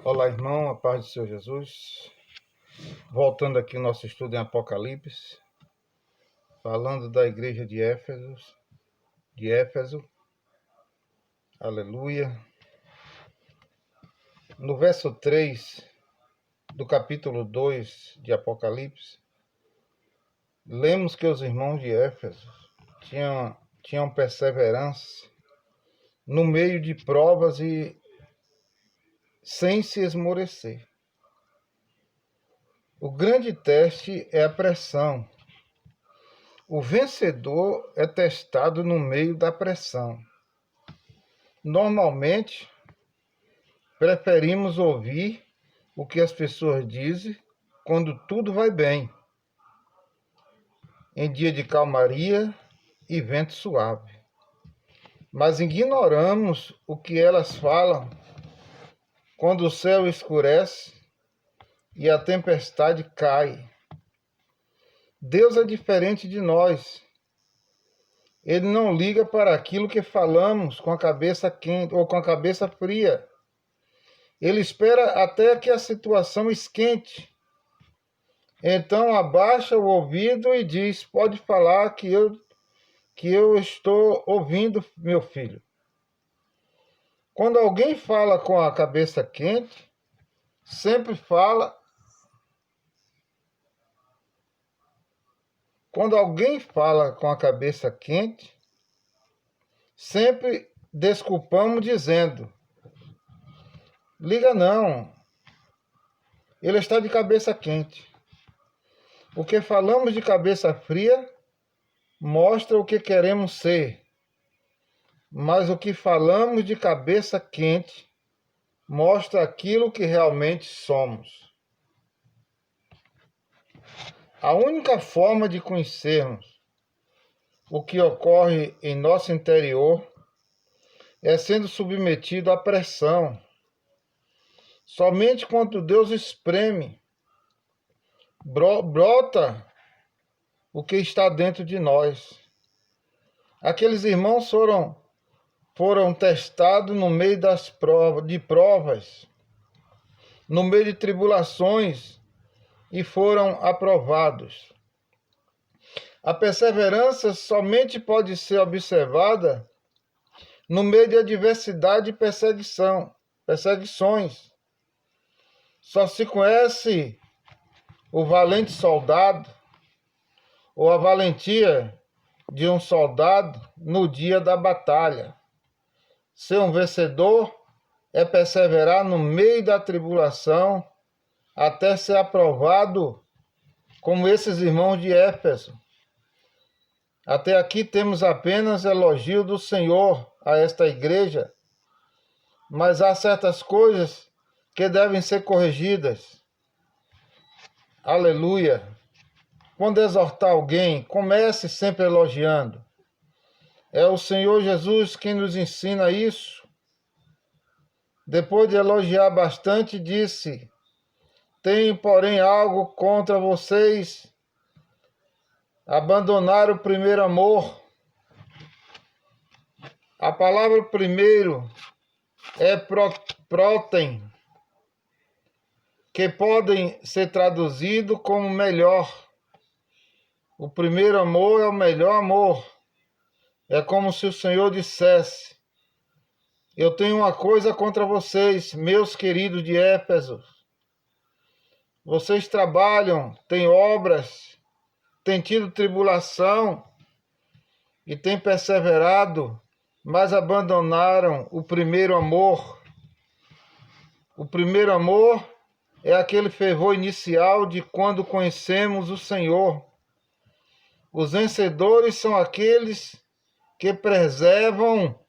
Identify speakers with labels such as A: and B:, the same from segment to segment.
A: Olá, irmão, a paz do Senhor Jesus. Voltando aqui o nosso estudo em Apocalipse, falando da igreja de Éfeso. Aleluia. No verso 3 do capítulo 2 de Apocalipse, lemos que os irmãos de Éfeso tinham perseverança no meio de provas e sem se esmorecer. O grande teste é a pressão. O vencedor é testado no meio da pressão. Normalmente, preferimos ouvir o que as pessoas dizem quando tudo vai bem, em dia de calmaria e vento suave. Mas ignoramos o que elas falam quando o céu escurece e a tempestade cai. Deus é diferente de nós. Ele não liga para aquilo que falamos com a cabeça quente ou com a cabeça fria. Ele espera até que a situação esquente. Então abaixa o ouvido e diz: pode falar que eu estou ouvindo, meu filho. Quando alguém fala com a cabeça quente, sempre fala. Quando alguém fala com a cabeça quente, sempre desculpamos dizendo: liga não, ele está de cabeça quente. O que falamos de cabeça fria mostra o que queremos ser, mas o que falamos de cabeça quente mostra aquilo que realmente somos. A única forma de conhecermos o que ocorre em nosso interior é sendo submetido à pressão. Somente quando Deus espreme, brota o que está dentro de nós. Aqueles irmãos foram testados no meio de provas, no meio de tribulações, e foram aprovados. A perseverança somente pode ser observada no meio de adversidade e perseguições. Só se conhece o valente soldado ou a valentia de um soldado no dia da batalha. Ser um vencedor é perseverar no meio da tribulação até ser aprovado, como esses irmãos de Éfeso. Até aqui temos apenas elogio do Senhor a esta igreja, mas há certas coisas que devem ser corrigidas. Aleluia! Quando exortar alguém, comece sempre elogiando. É o Senhor Jesus quem nos ensina isso. Depois de elogiar bastante, disse: tenho, porém, algo contra vocês. Abandonar o primeiro amor. A palavra primeiro é protem, que podem ser traduzido como melhor. O primeiro amor é o melhor amor. É como se o Senhor dissesse: eu tenho uma coisa contra vocês, meus queridos de Éfeso. Vocês trabalham, têm obras, têm tido tribulação e têm perseverado, mas abandonaram o primeiro amor. O primeiro amor é aquele fervor inicial de quando conhecemos o Senhor. Os vencedores são aqueles que preservam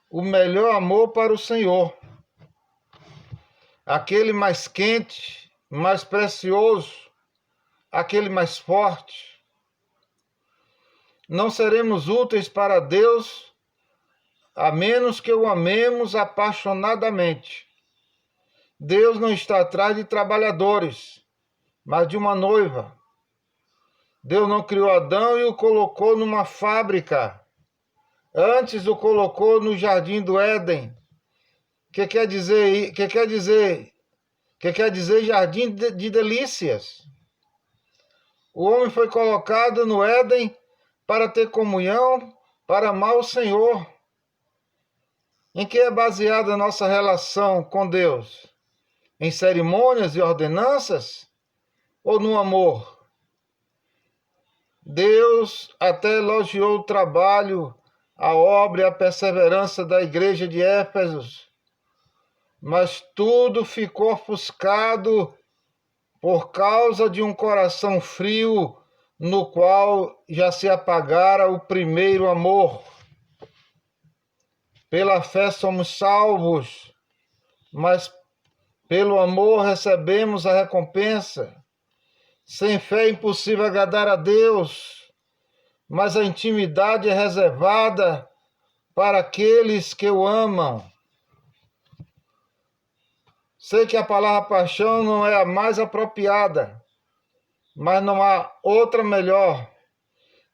A: o melhor amor para o Senhor. Aquele mais quente, mais precioso, aquele mais forte. Não seremos úteis para Deus a menos que o amemos apaixonadamente. Deus não está atrás de trabalhadores, mas de uma noiva. Deus não criou Adão e o colocou numa fábrica. Antes o colocou no jardim do Éden. Que quer dizer que quer dizer jardim de delícias. O homem foi colocado no Éden para ter comunhão, para amar o Senhor. Em que é baseada a nossa relação com Deus? Em cerimônias e ordenanças? Ou no amor? Deus até elogiou o trabalho, a obra e a perseverança da igreja de Éfeso, mas tudo ficou ofuscado por causa de um coração frio, no qual já se apagara o primeiro amor. Pela fé somos salvos, mas pelo amor recebemos a recompensa. Sem fé é impossível agradar a Deus, mas a intimidade é reservada para aqueles que o amam. Sei que a palavra paixão não é a mais apropriada, mas não há outra melhor.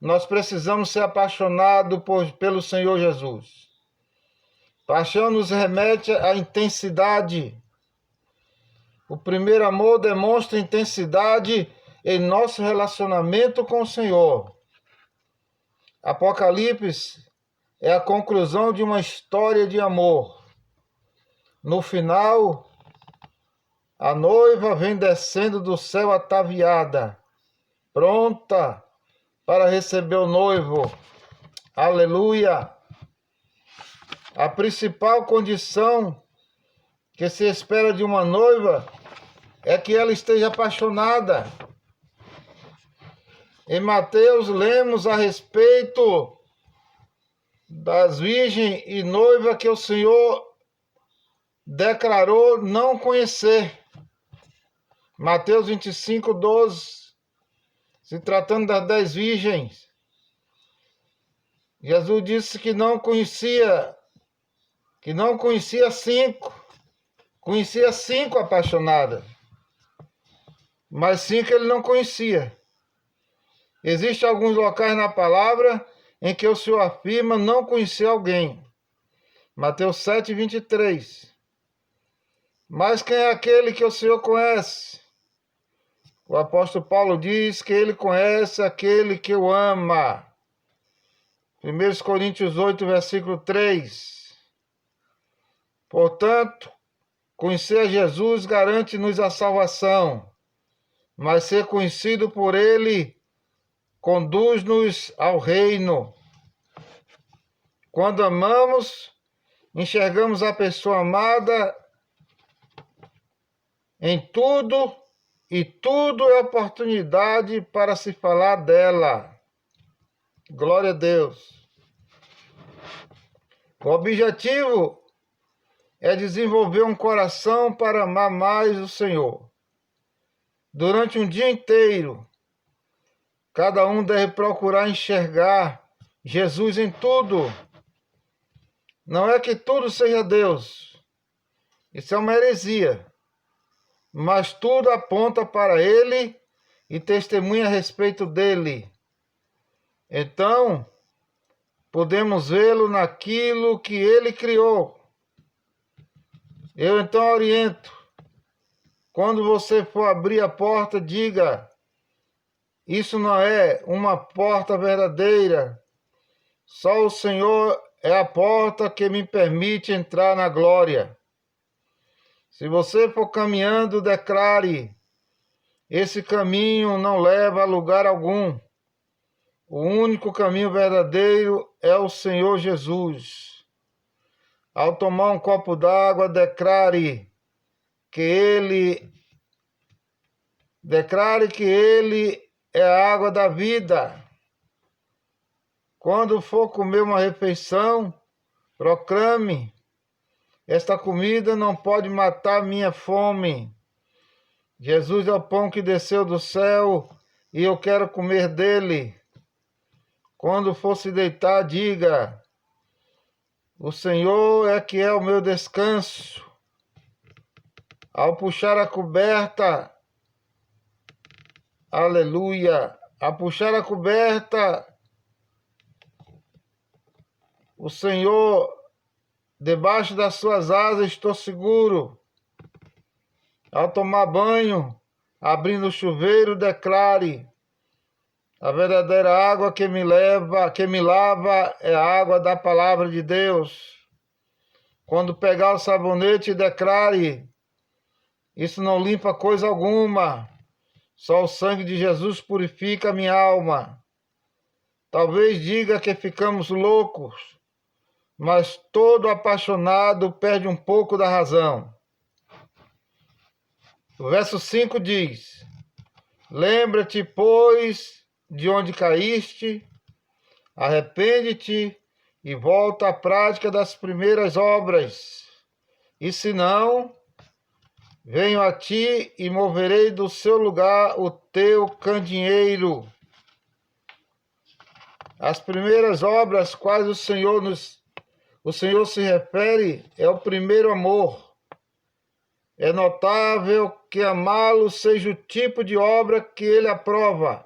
A: Nós precisamos ser apaixonados pelo Senhor Jesus. Paixão nos remete à intensidade. O primeiro amor demonstra intensidade em nosso relacionamento com o Senhor. Apocalipse é a conclusão de uma história de amor. No final, a noiva vem descendo do céu ataviada, pronta para receber o noivo. Aleluia! A principal condição que se espera de uma noiva é que ela esteja apaixonada. Em Mateus, lemos a respeito das virgens e noiva que o Senhor declarou não conhecer. Mateus 25, 12. Se tratando das 10 virgens, Jesus disse que não conhecia 5. Conhecia 5 apaixonadas, mas 5 ele não conhecia. Existem alguns locais na palavra em que o Senhor afirma não conhecer alguém. Mateus 7, 23. Mas quem é aquele que o Senhor conhece? O apóstolo Paulo diz que ele conhece aquele que o ama. 1 Coríntios 8, versículo 3. Portanto, conhecer a Jesus garante-nos a salvação, mas ser conhecido por Ele conduz-nos ao reino. Quando amamos, enxergamos a pessoa amada em tudo, e tudo é oportunidade para se falar dela. Glória a Deus. O objetivo é desenvolver um coração para amar mais o Senhor. Durante um dia inteiro, cada um deve procurar enxergar Jesus em tudo. Não é que tudo seja Deus. Isso é uma heresia. Mas tudo aponta para Ele e testemunha a respeito dele. Então, podemos vê-lo naquilo que Ele criou. Eu então oriento. Quando você for abrir a porta, diga: isso não é uma porta verdadeira. Só o Senhor é a porta que me permite entrar na glória. Se você for caminhando, declare: esse caminho não leva a lugar algum. O único caminho verdadeiro é o Senhor Jesus. Ao tomar um copo d'água, declare que Ele é a água da vida. Quando for comer uma refeição, proclame: esta comida não pode matar minha fome. Jesus é o pão que desceu do céu e eu quero comer dele. Quando for se deitar, diga: o Senhor é que é o meu descanso. Ao puxar a coberta, aleluia, ao puxar a coberta, o Senhor, debaixo das suas asas estou seguro. Ao tomar banho, abrindo o chuveiro, declare: a verdadeira água que me lava é a água da palavra de Deus. Quando pegar o sabonete, declare: isso não limpa coisa alguma. Só o sangue de Jesus purifica a minha alma. Talvez diga que ficamos loucos, mas todo apaixonado perde um pouco da razão. O verso 5 diz: lembra-te, pois, de onde caíste, arrepende-te e volta à prática das primeiras obras. E se não, venho a ti e moverei do seu lugar o teu candeeiro. As primeiras obras quais o Senhor se refere é o primeiro amor. É notável que amá-lo seja o tipo de obra que ele aprova,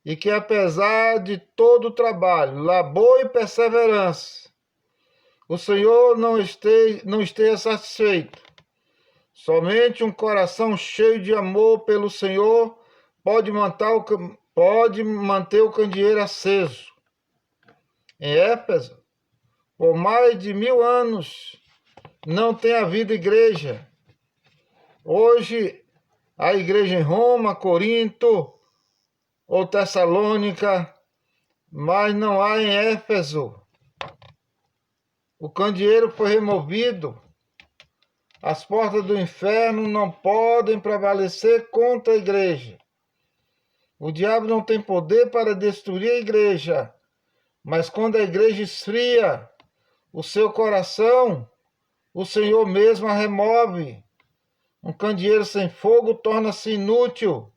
A: e que apesar de todo o trabalho, labor e perseverança, o Senhor não esteja satisfeito. Somente um coração cheio de amor pelo Senhor pode manter o candeeiro aceso. Em Éfeso, por mais de 1000 anos, não tem havido igreja. Hoje, há igreja em Roma, Corinto ou Tessalônica, mas não há em Éfeso. O candeeiro foi removido. As portas do inferno não podem prevalecer contra a igreja. O diabo não tem poder para destruir a igreja, mas quando a igreja esfria o seu coração, o Senhor mesmo a remove. Um candeeiro sem fogo torna-se inútil.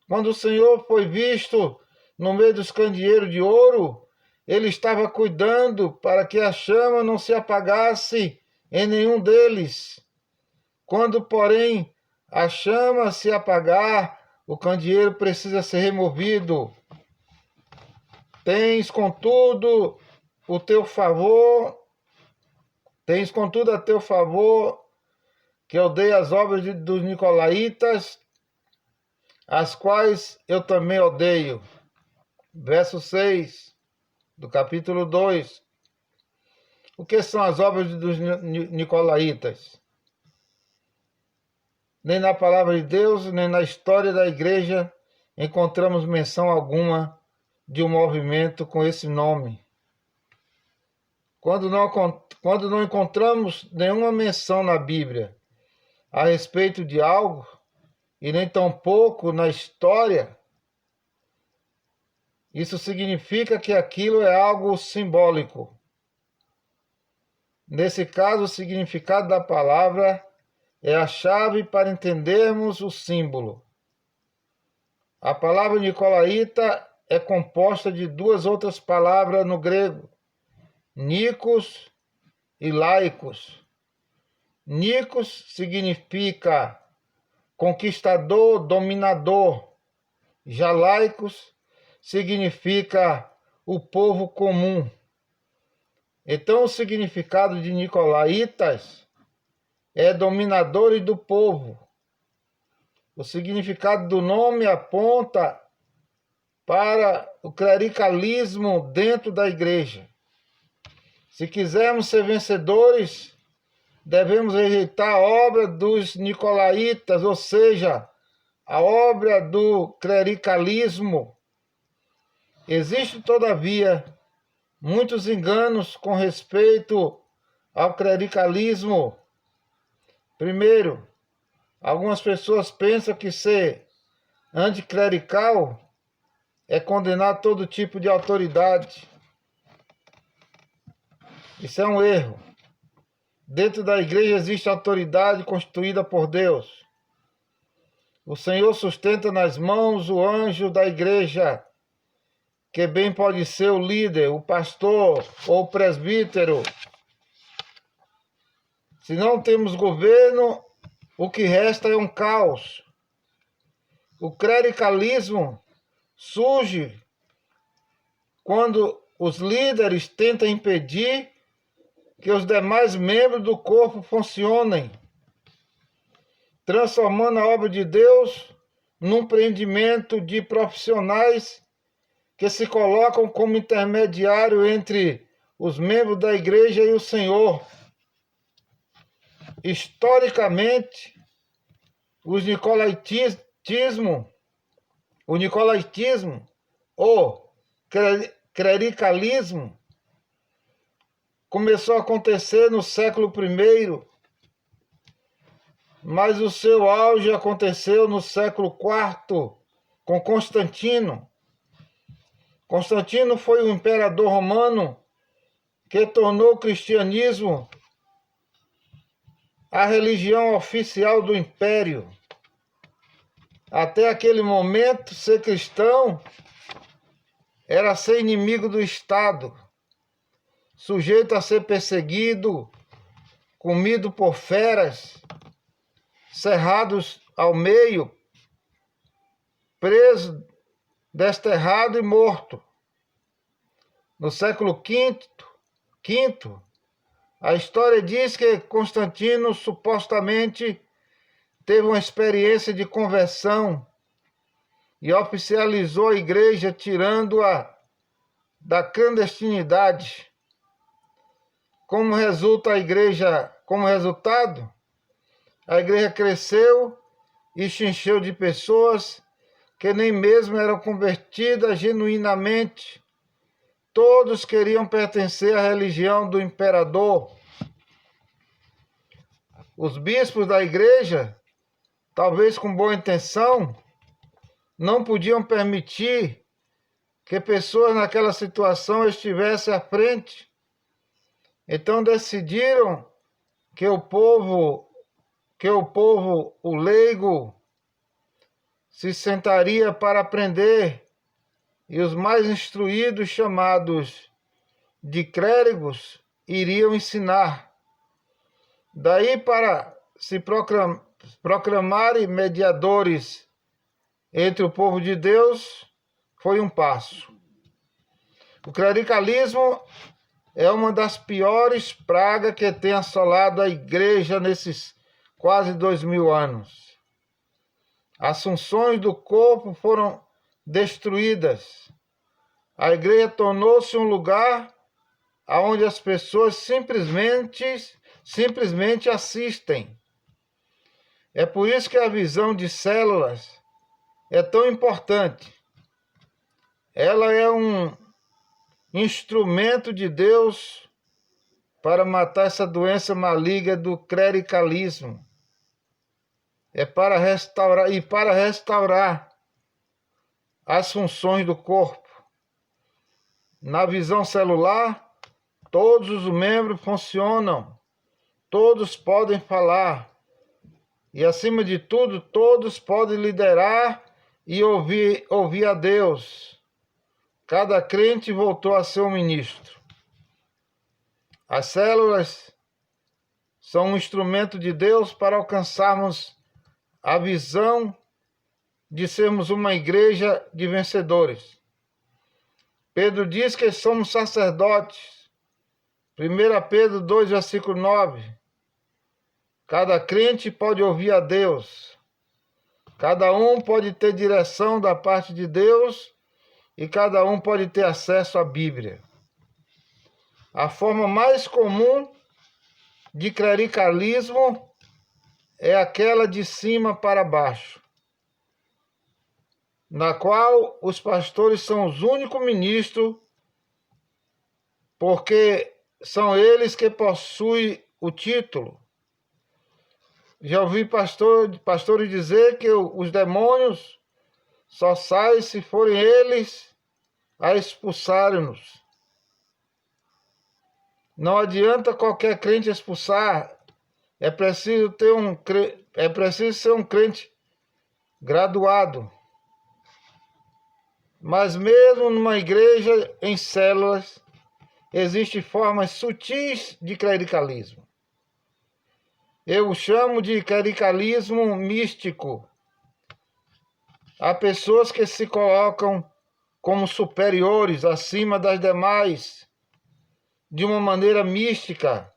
A: Quando o Senhor foi visto no meio dos candeeiros de ouro, ele estava cuidando para que a chama não se apagasse em nenhum deles. Quando, porém, a chama se apagar, o candeeiro precisa ser removido. Tens, contudo, a teu favor, que eu odeio as obras dos nicolaítas, as quais eu também odeio. Verso 6 do capítulo 2. O que são as obras dos nicolaítas? Nem na palavra de Deus, nem na história da igreja encontramos menção alguma de um movimento com esse nome. Quando não encontramos nenhuma menção na Bíblia a respeito de algo, e nem tampouco na história, isso significa que aquilo é algo simbólico. Nesse caso, o significado da palavra é a chave para entendermos o símbolo. A palavra nicolaíta é composta de duas outras palavras no grego, nikos e laicos. Nikos significa conquistador, dominador. Já laicos significa o povo comum. Então, o significado de nicolaítas é dominadores do povo. O significado do nome aponta para o clericalismo dentro da igreja. Se quisermos ser vencedores, devemos rejeitar a obra dos nicolaítas, ou seja, a obra do clericalismo. Existem, todavia, muitos enganos com respeito ao clericalismo. Primeiro, algumas pessoas pensam que ser anticlerical é condenar todo tipo de autoridade. Isso é um erro. Dentro da igreja existe autoridade constituída por Deus. O Senhor sustenta nas mãos o anjo da igreja, que bem pode ser o líder, o pastor ou o presbítero. Se não temos governo, o que resta é um caos. O clericalismo surge quando os líderes tentam impedir que os demais membros do corpo funcionem. transformando a obra de Deus num empreendimento de profissionais que se colocam como intermediário entre os membros da igreja e o Senhor. Historicamente, o nicolaítismo ou clericalismo começou a acontecer no século I, mas o seu auge aconteceu no século IV, com Constantino. Constantino foi o imperador romano que tornou o cristianismo a religião oficial do império. Até aquele momento, ser cristão era ser inimigo do Estado, sujeito a ser perseguido, comido por feras, cerrados ao meio, preso, desterrado e morto. No século V, a história diz que Constantino supostamente teve uma experiência de conversão e oficializou a igreja, tirando-a da clandestinidade. Como resultado, a igreja cresceu e se encheu de pessoas que nem mesmo eram convertidas genuinamente. Todos queriam pertencer à religião do imperador. Os bispos da igreja, talvez com boa intenção, não podiam permitir que pessoas naquela situação estivessem à frente. Então decidiram que o povo, o leigo, se sentaria para aprender, e os mais instruídos, chamados de clérigos, iriam ensinar. Daí para se proclamarem mediadores entre o povo de Deus, foi um passo. O clericalismo é uma das piores pragas que tem assolado a igreja nesses quase 2000 anos. As funções do corpo foram destruídas. A igreja tornou-se um lugar onde as pessoas simplesmente assistem. É por isso que a visão de células é tão importante. Ela é um instrumento de Deus para matar essa doença maligna do clericalismo. É para restaurar as funções do corpo. Na visão celular, todos os membros funcionam, todos podem falar e, acima de tudo, todos podem liderar e ouvir a Deus. Cada crente voltou a ser um ministro. As células são um instrumento de Deus para alcançarmos a visão de sermos uma igreja de vencedores. Pedro diz que somos sacerdotes. 1 Pedro 2, versículo 9. Cada crente pode ouvir a Deus. Cada um pode ter direção da parte de Deus e cada um pode ter acesso à Bíblia. A forma mais comum de clericalismo é aquela de cima para baixo, na qual os pastores são os únicos ministros, porque são eles que possuem o título. Já ouvi pastores dizer que os demônios só saem se forem eles a expulsarem-nos. Não adianta qualquer crente expulsar, é preciso ser um crente graduado. Mas mesmo numa igreja em células, existem formas sutis de clericalismo. Eu o chamo de clericalismo místico. Há pessoas que se colocam como superiores, acima das demais, de uma maneira mística.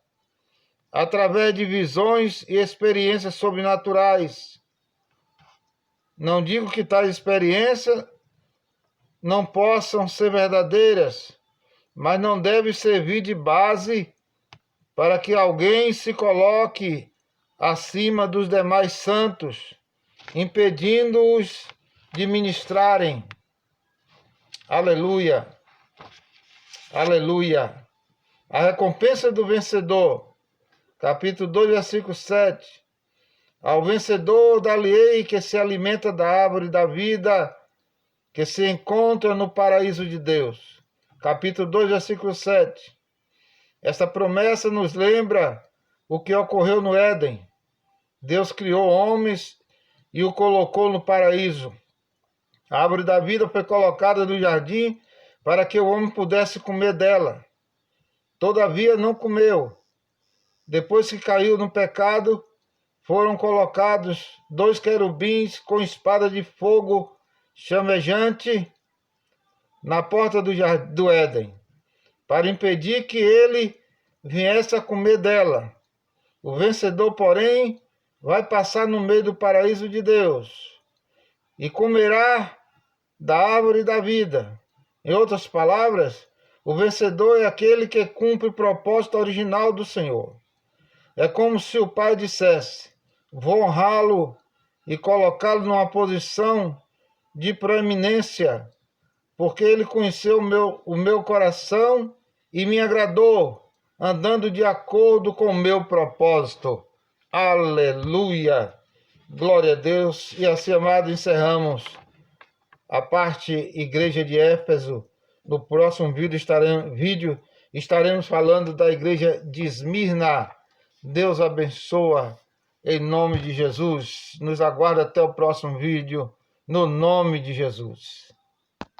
A: através de visões e experiências sobrenaturais. Não digo que tais experiências não possam ser verdadeiras, mas não deve servir de base para que alguém se coloque acima dos demais santos, impedindo-os de ministrarem. Aleluia! Aleluia! A recompensa do vencedor. Capítulo 2, versículo 7. Ao vencedor dar-lhe-ei que se alimenta da árvore da vida, que se encontra no paraíso de Deus. Capítulo 2, versículo 7. Esta promessa nos lembra o que ocorreu no Éden. Deus criou homens e o colocou no paraíso. A árvore da vida foi colocada no jardim para que o homem pudesse comer dela. Todavia não comeu. Depois que caiu no pecado, foram colocados 2 querubins com espada de fogo chamejante na porta do Éden, para impedir que ele viesse a comer dela. O vencedor, porém, vai passar no meio do paraíso de Deus e comerá da árvore da vida. Em outras palavras, o vencedor é aquele que cumpre o propósito original do Senhor. É como se o Pai dissesse: vou honrá-lo e colocá-lo numa posição de proeminência, porque ele conheceu o meu coração e me agradou, andando de acordo com o meu propósito. Aleluia! Glória a Deus. E assim, amado, encerramos a parte Igreja de Éfeso. No próximo vídeo estaremos falando da Igreja de Esmirna. Deus abençoa em nome de Jesus. Nos aguarda até o próximo vídeo, no nome de Jesus.